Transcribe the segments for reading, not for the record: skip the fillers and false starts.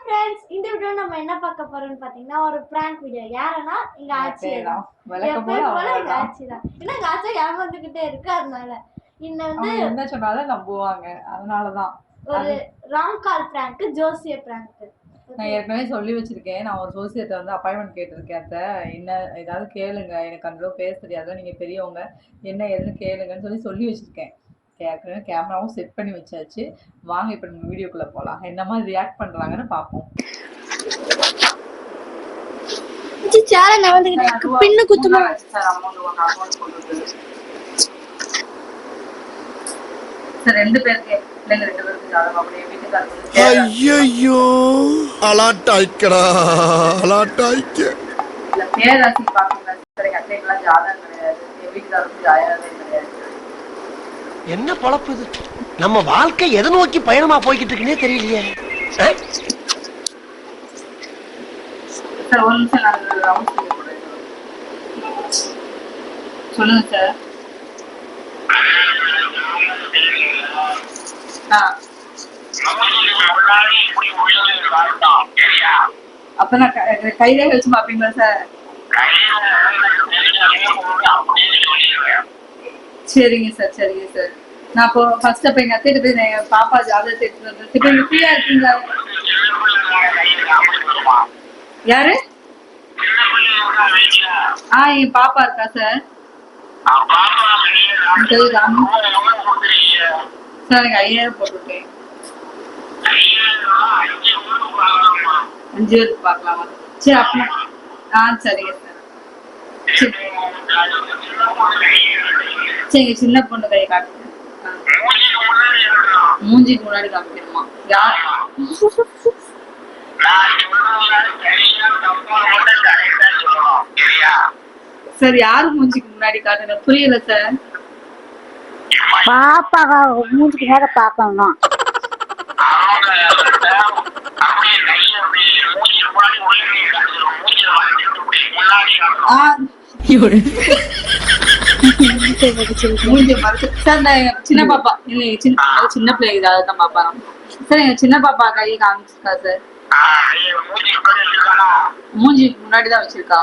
Friends, இந்த video நம்ம என்ன பார்க்க போறோம்னு பாத்தீங்கன்னா ஒரு பிராங்க் வீடியோ. யாருன்னா எங்க ஆச்சி தான். எப்பவும் போல எங்க ஆச்சி தான். ஏன்னா எங்க ஆச்சி ஏமாந்துகிட்டே இருக்கு, அதனால என்ன சொன்னாலும் நம்புவாங்க, அதனாலதான் ஒரு ராங் கால் பிராங்க், ஜோசிய பிராங்க். நான் ஏற்கனவே சொல்லி வச்சிருக்கேன். நான் ஒரு ஜோசியத்தை வந்து அப்பாயின்மெண்ட் கேட்டிருக்கேன். அத்தை என்ன ஏதாவது கேளுங்க, எனக்கு அந்த அளவு பேச தெரியாது, நீங்க பெரியவங்க, என்ன ஏதுன்னு கேளுங்கன்னு சொல்லி வச்சிருக்கேன். ஏற்கனவே கேமராவும் செட் பண்ணி வச்சாச்சு. வாங்க இப்போ நம்ம வீடியோக்குள்ள போகலாம். என்ன மாதிரி ரியாக்ட் பண்றாங்கன்னு பார்ப்போம். பின்னு குத்துமா சார், ரெண்டு பேருக்கு ஐயோ அலாட்டாய்க்கடா அலாட்டாய்க்க பேராசி பாக்குங்க. அத்தைக்கெல்லாம் ஜாதகம் கிடையாது, என் வீட்டுக்காரருக்கு ஜாதகமே கிடையாது. என்ன பொழப்பு இது? நம்ம வாழ்க்கை எதை நோக்கி பயணமா போய்கிட்டு இருக்குன்னே தெரியலையே. சார் ஒரு நிமிஷம் நான் ரவுண்ட் சொல்லுங்க சார். அப்ப நான் கையிலே வச்சு பாப்பீங்களா சார்? சரிங்க சார், சரிங்க சார். நான் இப்போ ஃபர்ஸ்ட் அப்ப எங்க அத்தைட்டு போய் பாப்பா ஜாதகத்தை எடுத்துட்டு வந்தேன். இப்ப நீங்க ஃப்ரீயா இருக்கீங்களா? யாரு? என் பாப்பா இருக்கா சார். சார் எனக்கு 5000 போட்டுருக்கேன். 5 பேருக்கு பாக்கலாமா? சரி அப்ப சரிங்க சார். சரிங்க, சின்ன பொண்ணு கை காட்டுங்க. மூஞ்சிக்கு முன்னாடி காமிக்கணுமா? யார்? சார் யாரு மூஞ்சிக்கு முன்னாடி காட்டுங்க, புரியல சார். பாப்பா மூஞ்சிக்கு நேர பாக்கணும். சின்ன பாப்பா சின்ன பிள்ளைங்க தான் பாப்பா. சார் எங்க சின்ன பாப்பா கையை காமிச்சிருக்கா சார். மூஞ்சிக்கு முன்னாடிதான் வச்சிருக்கா.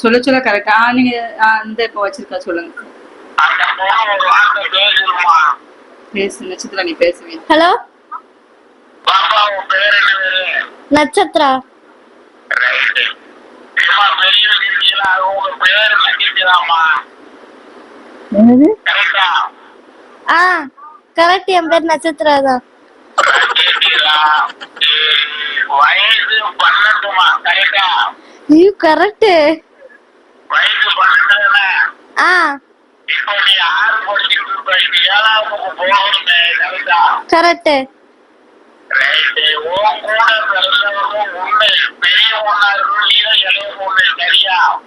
சொல்ல சொல்ல கரெக்டா நீங்க இந்த இப்ப வச்சிருக்கா சொல்லுங்க. பேசு நட்சத்திரா, நீ பேசுவீங்க. ஹலோ நட்சத்திரா. கரெக்ட், என் பேர் நட்சத்திரா தான். Correct. Correct.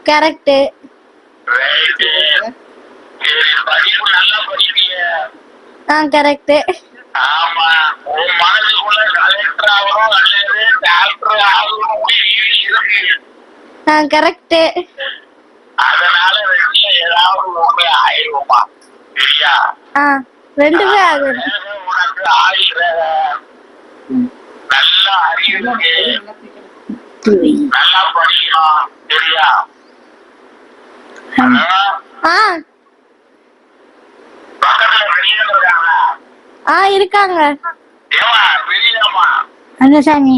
Correct. Correct. Correct. ரெண்டுமே ஆகுது. இருக்காங்க. அந்த சாமி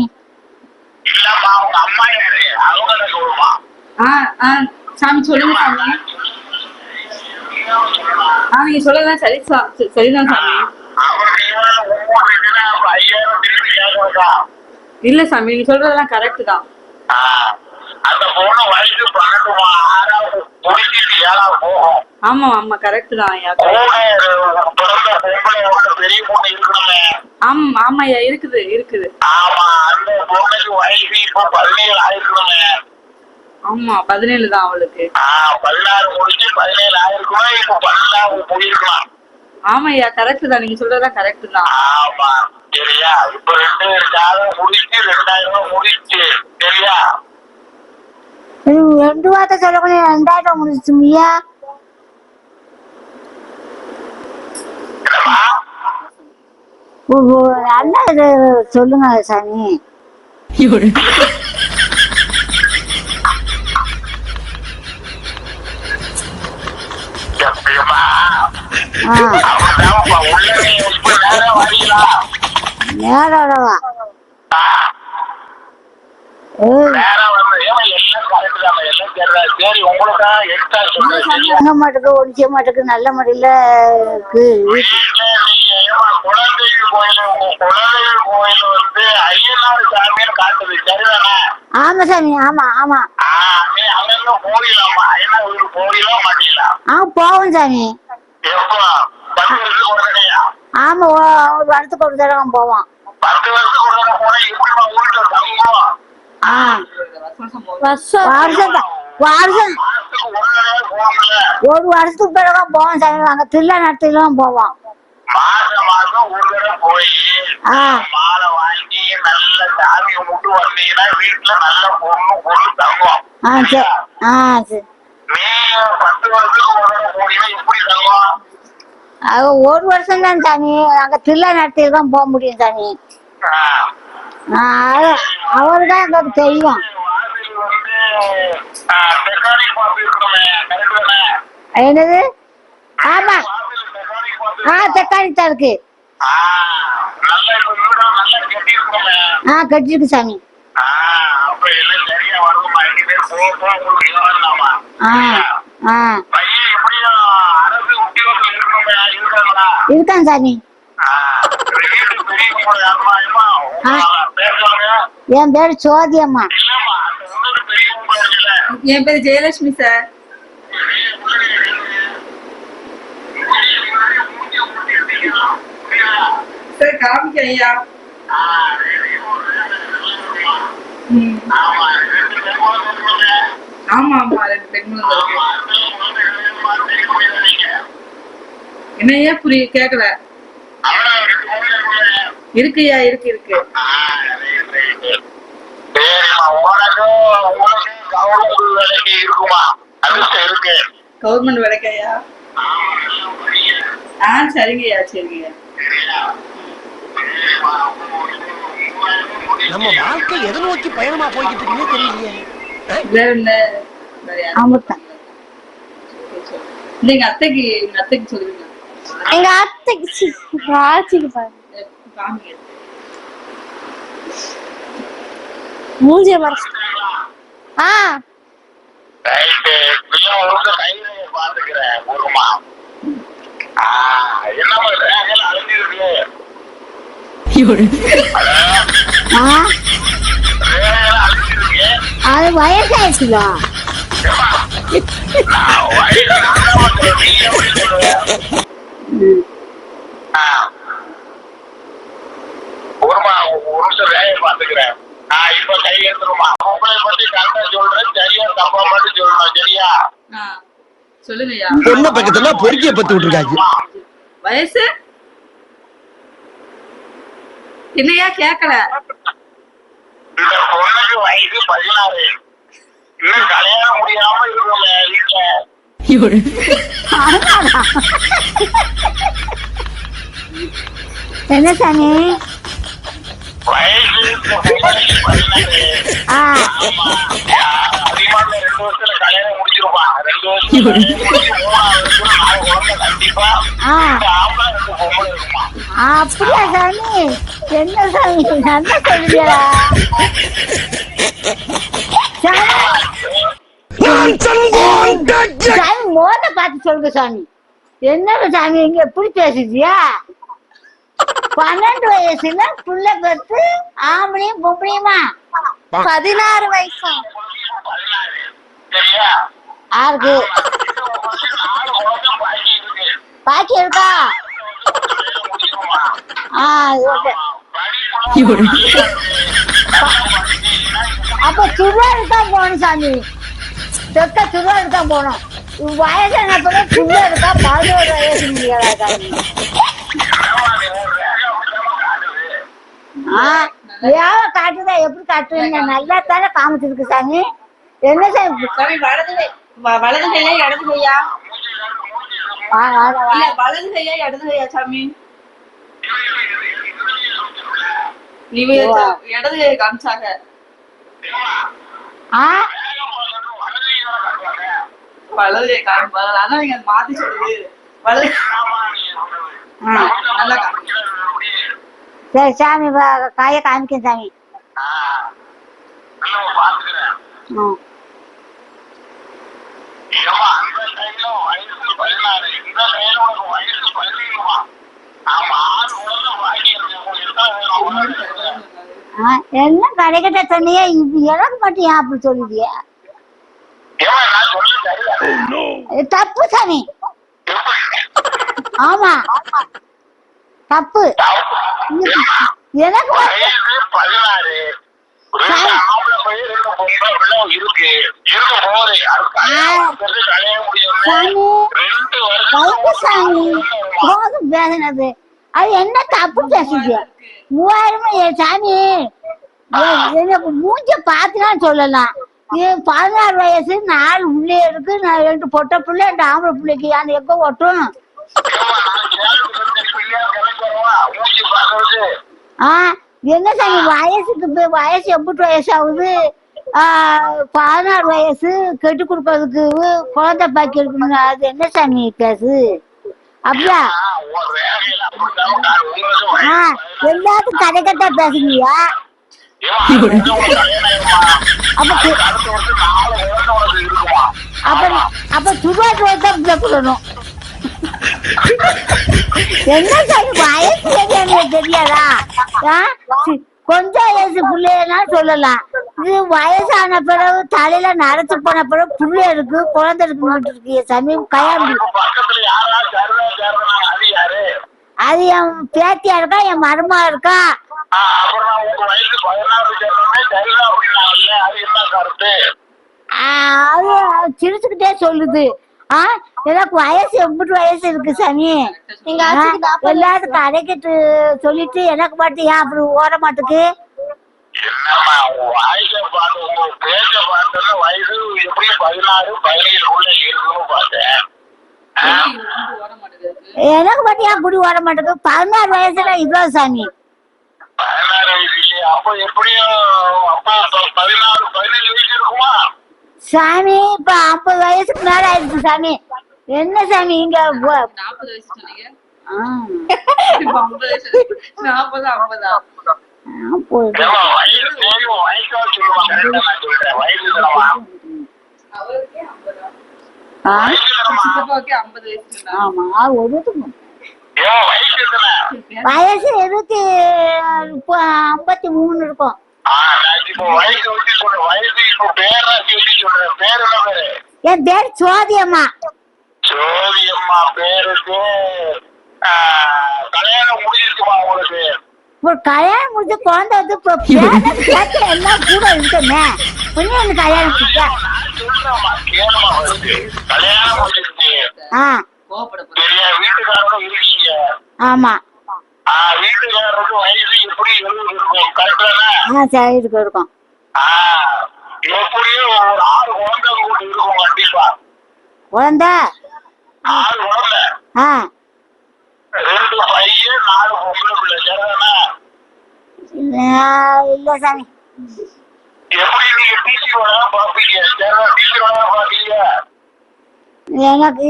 சாமி சொல்லுங்க சாமி. நீங்க சொல்லலாம். சரிதான் சாமி. இல்ல சாமி, நீங்க சொல்றதெல்லாம் கரெக்ட் தான். ஆமா ஆமா கரெக்ட் தான் ஐயா. ஆமா ஐயா, இருக்குது இருக்குது. ஆமா 17 தான் அவளுக்கு. 16 முடிஞ்சு 17 ஆயிருக்கும். ஆமா ஐயா, கரெக்ட் தான், நீங்க சொல்றதெல்லாம் கரெக்ட் தான். ஆமா சரியா. இப்ப 2000 முடிச்சு 2000 முடிச்சு சரியா. 2 வார்த்தை சொல்லக்கூடிய 2000 முடிச்சுங்கய்யா. நல்லா இது சொல்லுங்க சாமி. எப்படியுமா ஆ அப்படிதான்ப்பா உள்ளவே எப்படி நேரம் வரீங்களா நேரோடவா? நேரம் வந்து எல்லாம் கரெக்ட் தான் எல்லாம் தெரியாது. சரி உங்களுக்கு எக்ஸ்ட்ரா சொல்றேன். எங்க மாட்டுக்கு ஒடிச்ச மாட்டுக்கு நல்ல முறையில இருக்கு. குலதெய்வ கோயில் உங்க குலதெய்வ கோயில் வந்து ஐயனார் சாமின்னு காட்டுது சரிதானே? ஆமா சாமி. ஆமா ஆமா. நீ அங்கங்க போயிடலாமா? ஐயனார் போயிடலாம் மாட்டீங்களா? போவோம் சாமி. எப்போ 10 வருஷத்துக்கு ஒரு தடையா? ஆமா ஒரு வருஷத்துக்கு ஒரு தடவை போவோம். 10 வருஷத்துக்கு ஒரு தடவை போனா எப்படிமா வீட்டுல தங்குவோம்? வருஷம் வருஷம் மாசத்துக்கு ஒரு தடவை போகல. ஒரு வருஷத்துக்கு பிறகு போவோம் சாமி. அங்க திருவிழா நடத்திலாம் போவோம். மாசம் ஒரு தடவை போய் மாலை வாங்கி நல்ல சாமி கும்பிட்டு வந்தீங்கன்னா வீட்டுல நல்ல பொண்ணு தங்கும். சரி. நீ 10 வருஷத்துக்கு ஒரு தடவை போனீங்கன்னா எப்படி தங்கும்? ஒரு வருஷம் தான் சாமி. அங்க திருவிழா நடத்திட்டு தான் போக முடியும் சாமி. அவருதான் எங்களுக்கு தெரியும். என்னது? ஆமா தக்காளி தான் இருக்கு. கட்டிருக்கு சாமி. இருக்கான் சாமி. என் பேரு சோதி அம்மா. என் பேரு ஜெயலட்சுமி சார். சார் காமிக்க ஐயா. ஆமா ஆமா 2 பெண்களும் என்னையா புரிய கேக்கல. இருக்குயா இருக்கு. கவர்மெண்ட் வேலைக்கையா? சரிங்கய்யா சரிங்கய்யா. நம்ம வாழ்க்கை எதை நோக்கி பயணமா போய்கிட்டு இருக்குன்னே தெரியலையே. எங்க அத்தைக்கு சொல்லுவீங்க. எங்க அத்தைக்கு ஆச்சிக்கு பாருங்க மூஞ்சிய மறைச்சு. அது வயசாயிடுச்சுல. ஒரு நிமிஷம் வேலையை பாத்துக்கிறேன். இப்ப கை எடுத்துருமா உங்களை பத்தி கரெக்டா சொல்றேன். சரியா தப்பா மட்டும் சொல்லணும் சரியா? சொல்லுங்கய்யா. பொண்ணு பக்கத்துல பொறுக்கிய பத்து விட்டுருக்காங்க. வயசு என்னையா கேக்கல? இந்த பொண்ணுக்கு வயசு 16. இன்னும் கல்யாணம் முடியாம இருக்குங்க வீட்டுல. என்ன சாமி? வயசு அதிகமான 2 வருஷத்துல கல்யாணம் முடிச்சிருப்பா. 2 வருஷம் கண்டிப்பா ஆம்பளை 2 பொம்பளை இருக்குமா? அப்படியா சாமி? என்ன சாமி நல்லா சொல்லுவியா? சாமி மோத பார்த்து சொல்லுங்க சாமி. என்ன சாமி இங்க எப்படி பேசுறியா? 12 வயசுல புள்ள பெற்று ஆம்பளையும் பொம்பளையுமா? 16 வயசா? யாருக்கு பாக்கி இருக்கா? அப்ப திருவாரூர் தான் போகணும் சாமி. சொத்த திருவாரூர் தான் போகணும். வயசான பிள்ளை திருவாரூர் இருக்கா? 11 வயசு முடியாதா சாமி? காட்டுதா? எப்படி காட்டுவீங்க? நல்லா தானே காமிச்சிருக்கு சாமி. என்ன சாமி? வலது கையா இடது கையா? வலது கையா இடது கையா சாமி? இவ இடது கை காமிச்சாங்க. ஆ வலது கை காமிப்பாங்க. அதான் நீங்க மாத்தி சொல்லுது. வலது நல்லா காமிக்க. சரி சாமி காய காமிக்க சாமி. ம் அந்த டைம்ல வயசு 16, இந்த டைம்ல உனக்கு வயசு 17. ஆமா, 6 குழந்தை வாங்கி என்ன கிடைக்கிட்ட சொன்னியே, இது எனக்கு மட்டும் ஏன் அப்படி சொல்லுதிய? நான் சொல்ல தப்பு சாமி. ஆமா தப்பு. எனக்கு வயசு 16, 2 ஆம்பளை பையன் 2 பொம்பளை பிள்ளை இருக்கு போது கலைய முடியும். சாமி 2 கவுக்கு சாமி வருஷம் போதும் பேசினது. அது என்ன தப்பு பேசுதிய? 3000 சாமி எனக்கு மூஞ்ச பாத்துதான் சொல்லலாம். 16 வயசு, 4 உள்ளே இருக்கு, நான் 2 பொட்டை பிள்ளை, 2 ஆம்பளை பிள்ளைக்கு அந்த எங்க ஓட்டும்? என்ன சாமி வயசுக்கு வயசு 80 வயசு ஆகுது. 16 வயசு கெட்டு கொடுக்கறதுக்கு குழந்தை பாக்கி இருக்குன்னு அது என்ன சாமி பேசு? அப்படியா? எல்லாத்துக்கும் கதை கட்டா பேசுறியா? அப்ப சுபாஷ் தான் சொல்லணும். என்ன சாமி வயசு தெரியாதா? கொஞ்சம் வயசு பிள்ளைன்னா சொல்லலாம். இது வயசான பிறகு தலையில நரைச்சு போன பிறகு புள்ள இருக்கு, குழந்தை இருக்கு சாமி. கயாமி அது என் பேத்தியா இருக்கா, என் மருமா இருக்கா. அது சிரிச்சுக்கிட்டே சொல்லுது. எனக்கு வயசு 80 வயசு இருக்கு சாமி. எல்லாத்துக்கும் அடைக்கிட்டு சொல்லிட்டு எனக்கு மட்டும் ஏன் அப்படி ஓட மாட்டுக்கு? எனக்கு மட்டும் ஏன் குடி ஓட மாட்டுக்கு? 16 வயசுல இவ்வளவு சாமி. 16 வயசு இல்லையா? அப்ப எப்படியும் 16, 17 வயசு இருக்குமா சாமி? இப்ப 50 வயசுக்கு மேல ஆயிடுச்சு சாமி. என்ன சாமி இங்க 40 வயசு சொன்னீங்க. 50 வயசு 40 50 வயசு 53 இருக்கும். என் பேர் சோதியம்மா. சோதியம்மா பேருக்கு கல்யாணம் முடிஞ்சிருக்குமா உங்களுக்கு? கல்யாணம் முடிஞ்சு குழந்தை வந்து எல்லாம் கூட இருக்குமே. கொஞ்சம் கல்யாணம் கல்யாணம் முடிஞ்சிருக்கு. வீட்டுக்காரோட இருக்கீங்க? ஆமா. வீட்டுக்காரருக்கு வயசு எப்படி இருக்கும்? கரெக்டான சரி இருக்கும். எப்படியும் ஒரு 6 குழந்தை கூட இருக்கும் கண்டிப்பா. குழந்தை 6 குழந்தை, 2 பையன் 4 பொம்பளை பிள்ளை. சரிதானே? இல்ல சாமி. எப்படி நீங்க டிசி வேலை பாப்பீங்க? டிசி வேலை பாப்பீங்க? எனக்கு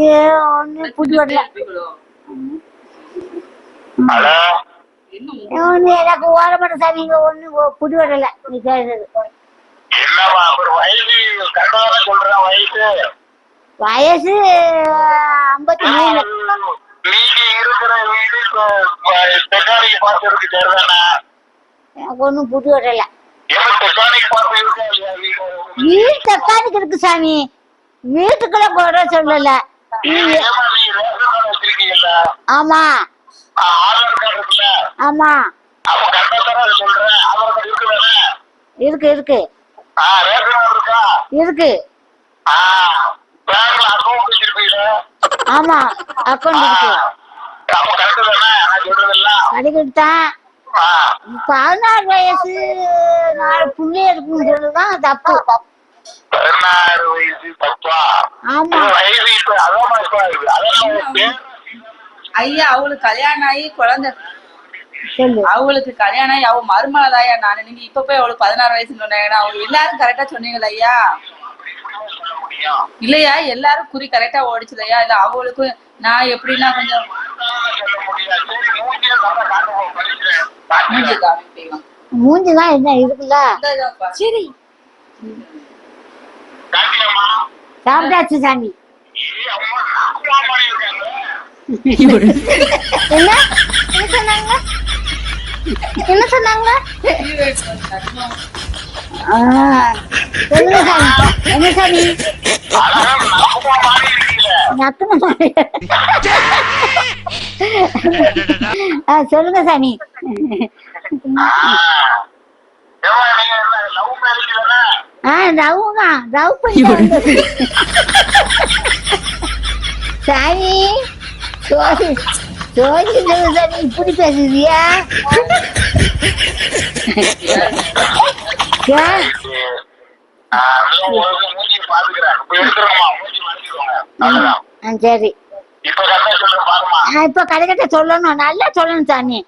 ஒண்ணு புடி வரல. எனக்கு ஓட மாட்டேன் சாமி. இங்க ஒண்ணு புடி வரல. நீ கேட்டது என்னமா ஒரு வயசு கரெக்டான சொல்றேன். வயசு 53. நீங்க இருக்கிற வீடு டெக்கானிக் பார்த்து இருக்கு. சரிதானே? எனக்கு ஒண்ணும் புடி வரல. டெக்கானிக் பார்த்து இருக்கா இல்லையா? வீடு டெக்கானிக் இருக்கு சாமி. வீட்டுக்குள்ள போற சொல்லல. வச்சிருக்கீங்கல்ல? ஆமா. ஆதார் கார்டு இருக்குல்ல? ஆமா. அப்ப கரெக்டா சொல்றேன். ஆதார் கார்டு இருக்கு தானே? இருக்கு இருக்கு ரேஷன் கார்டு இருக்கா? இருக்கு. பேங்க்ல அக்கௌண்ட் வச்சிருப்பீங்க? ஆமா அக்கௌண்ட் இருக்கு. அப்ப கரெக்ட் தானே நான் சொல்றதெல்லாம்? கிடைக்கிட்டான். 16 வயசு 4 புள்ளி இருக்குன்னு சொல்லுதான் தப்பு. 16 வயசு தப்பா? ஆமா. வயசு இப்ப அதான் ஐயா அவளுக்கு கல்யாணம் ஆகி குழந்தை சொல்லு. அவங்களுக்கு கல்யாணம் ஆகி அவ மருமகதாயா நானு. நீங்க இப்ப போய் அவளுக்கு 16 வயசுன்னு சொன்னாங்கன்னா அவங்க எல்லாரும் கரெக்டா சொன்னீங்களா ஐயா? சொல்ல முடியும். இல்லையா, எல்லாரும் குறி கரெக்டா ஓடிச்சுதையா? இல்ல அவங்களுக்கு நான் எப்படின்னா கொஞ்சம் சொல்ல முடியாது. சரி, மூஞ்சியை நல்லா காட்டுவோம், படிக்கிறேன். மூஞ்சி காமிப்பீங்க. மூஞ்சிதான் என்ன இருக்குல்ல? சரி காட்டியம்மா. சாப்பிட்டாச்சு சாமி. அம்மா நாக்குமா மாதிரி இருக்காங்க. என்ன என்ன சொன்னாங்க? என்ன சொன்னாங்க? ஆ, சொல்லுங்க சாமி. என்ன சாமி? அழகா நாக்குமா மாதிரி இருக்கீங்க. நக்குன மாதிரி. சொல்லுங்க சாமி. ஏம்மா, நீங்க என்ன லவ் மேரேஜ் தானே? ரவுமா ரவு பண்ணி வந்தது. சாமி சோதி சோதி சாமி இப்படி பேசுறியா? மூஞ்சி பாத்துக்கிறேன். இப்ப எடுத்துருமா, மூஞ்சி மாத்திக்கோங்க. சரி இப்ப கரெக்டா சொல்ல பாருமா. இப்ப கடைக்கிட்ட சொல்லணும், நல்லா சொல்லணும் சாமி.